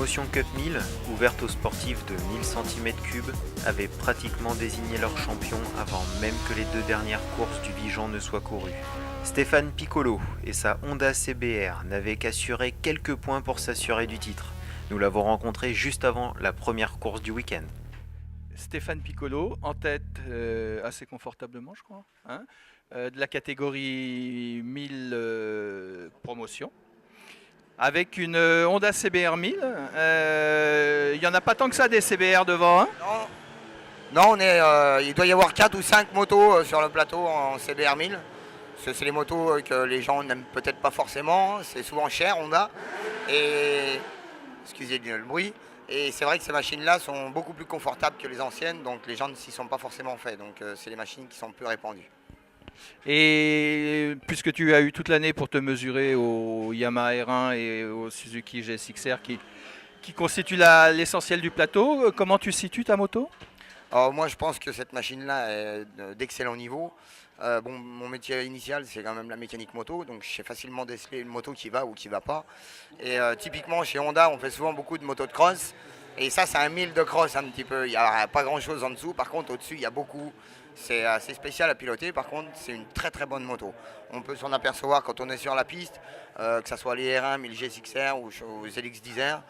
promotion Cup 1000, ouverte aux sportifs de 1000 cm3, avait pratiquement désigné leur champion avant même que les deux dernières courses du Vigan ne soient courues. Stéphane Piccolo et sa Honda CBR n'avaient qu'assuré quelques points pour s'assurer du titre. Nous l'avons rencontré juste avant la première course du week-end. Stéphane Piccolo en tête assez confortablement, je crois, hein, de la catégorie 1000 promotion, avec une Honda CBR 1000. Il n'y en a pas tant que ça des CBR devant. Hein. Non, il doit y avoir 4 ou 5 motos sur le plateau en CBR 1000. C'est les motos que les gens n'aiment peut-être pas forcément. C'est souvent cher, Honda. Et excusez le bruit. Et c'est vrai que ces machines-là sont beaucoup plus confortables que les anciennes, donc les gens ne s'y sont pas forcément faits. Donc c'est les machines qui sont plus répandues. Et puisque tu as eu toute l'année pour te mesurer au Yamaha R1 et au Suzuki GSX-R qui constituent l'essentiel du plateau, comment tu situes ta moto ? Alors moi je pense que cette machine-là est d'excellent niveau. Mon métier initial c'est quand même la mécanique moto, donc je sais facilement déceler une moto qui va ou qui va pas. Et typiquement chez Honda on fait souvent beaucoup de motos de cross, et ça c'est un 1000 de cross un petit peu, il n'y a pas grand chose en dessous, par contre au-dessus il y a beaucoup. C'est assez spécial à piloter, par contre c'est une très très bonne moto. On peut s'en apercevoir quand on est sur la piste, que ce soit les R1, 1000 GSX-R ou ZX10R.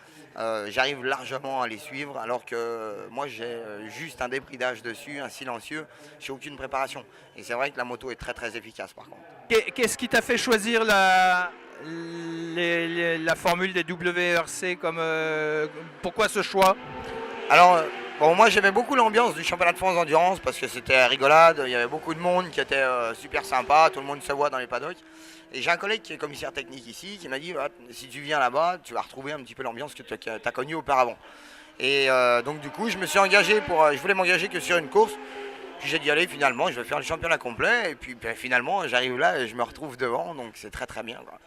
J'arrive largement à les suivre, alors que moi j'ai juste un débridage dessus, un silencieux, j'ai aucune préparation. Et c'est vrai que la moto est très très efficace par contre. Qu'est-ce qui t'a fait choisir la formule des WRC pourquoi ce choix ? Alors moi j'aimais beaucoup l'ambiance du championnat de France d'endurance parce que c'était rigolade, il y avait beaucoup de monde qui était super sympa, tout le monde se voit dans les paddocks. Et j'ai un collègue qui est commissaire technique ici qui m'a dit si tu viens là-bas, tu vas retrouver un petit peu l'ambiance que tu as connue auparavant. Et donc du coup je me suis engagé je voulais m'engager que sur une course. Puis j'ai dit allez finalement je vais faire le championnat complet et puis finalement j'arrive là et je me retrouve devant, donc c'est très très bien quoi.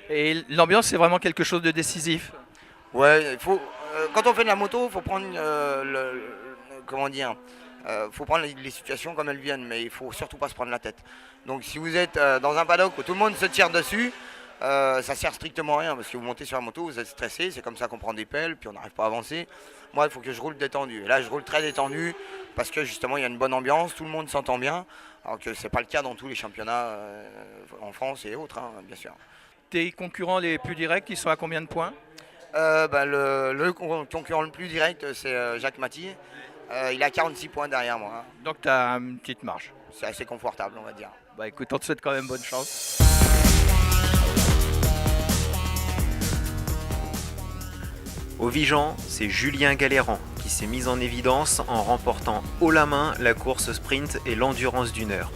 Et l'ambiance c'est vraiment quelque chose de décisif. Ouais, quand on fait de la moto, il faut prendre faut prendre les situations comme elles viennent, mais il faut surtout pas se prendre la tête. Donc si vous êtes dans un paddock où tout le monde se tire dessus, ça sert strictement à rien parce que vous montez sur la moto, vous êtes stressé, c'est comme ça qu'on prend des pelles, puis on n'arrive pas à avancer. Moi, il faut que je roule détendu. Et là, je roule très détendu parce que justement, il y a une bonne ambiance, tout le monde s'entend bien, alors que c'est pas le cas dans tous les championnats en France et autres, hein, bien sûr. Tes concurrents les plus directs, ils sont à combien de points ? Le concurrent le plus direct, c'est Jacques Maty. Il a 46 points derrière moi. Hein. Donc tu as une petite marge. C'est assez confortable, on va dire. Bah écoute, on te souhaite quand même bonne chance. Au Vigan, c'est Julien Galérand qui s'est mis en évidence en remportant haut la main la course sprint et l'endurance d'une heure.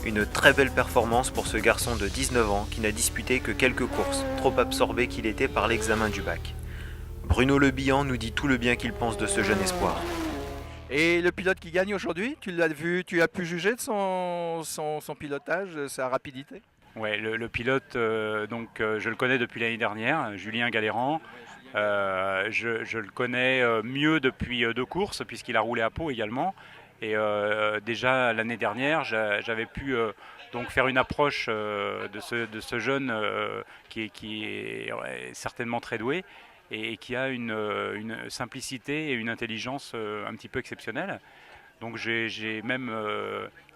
Une très belle performance pour ce garçon de 19 ans qui n'a disputé que quelques courses, trop absorbé qu'il était par l'examen du bac. Bruno Le Bihan nous dit tout le bien qu'il pense de ce jeune espoir. Et le pilote qui gagne aujourd'hui, tu l'as vu, tu as pu juger de son pilotage, sa rapidité ? Ouais, le pilote, je le connais depuis l'année dernière, Julien Galérand. Je le connais mieux depuis 2 courses puisqu'il a roulé à Pau également. Et déjà l'année dernière, j'avais pu donc faire une approche de ce jeune qui est certainement très doué et qui a une simplicité et une intelligence un petit peu exceptionnelles. Donc j'ai même,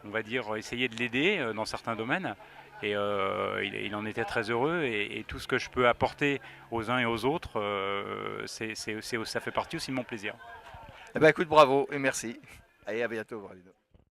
on va dire, essayé de l'aider dans certains domaines. Et il en était très heureux et tout ce que je peux apporter aux uns et aux autres, ça fait partie aussi de mon plaisir. Eh ben écoute, bravo et merci. Allez, à bientôt, Bruno.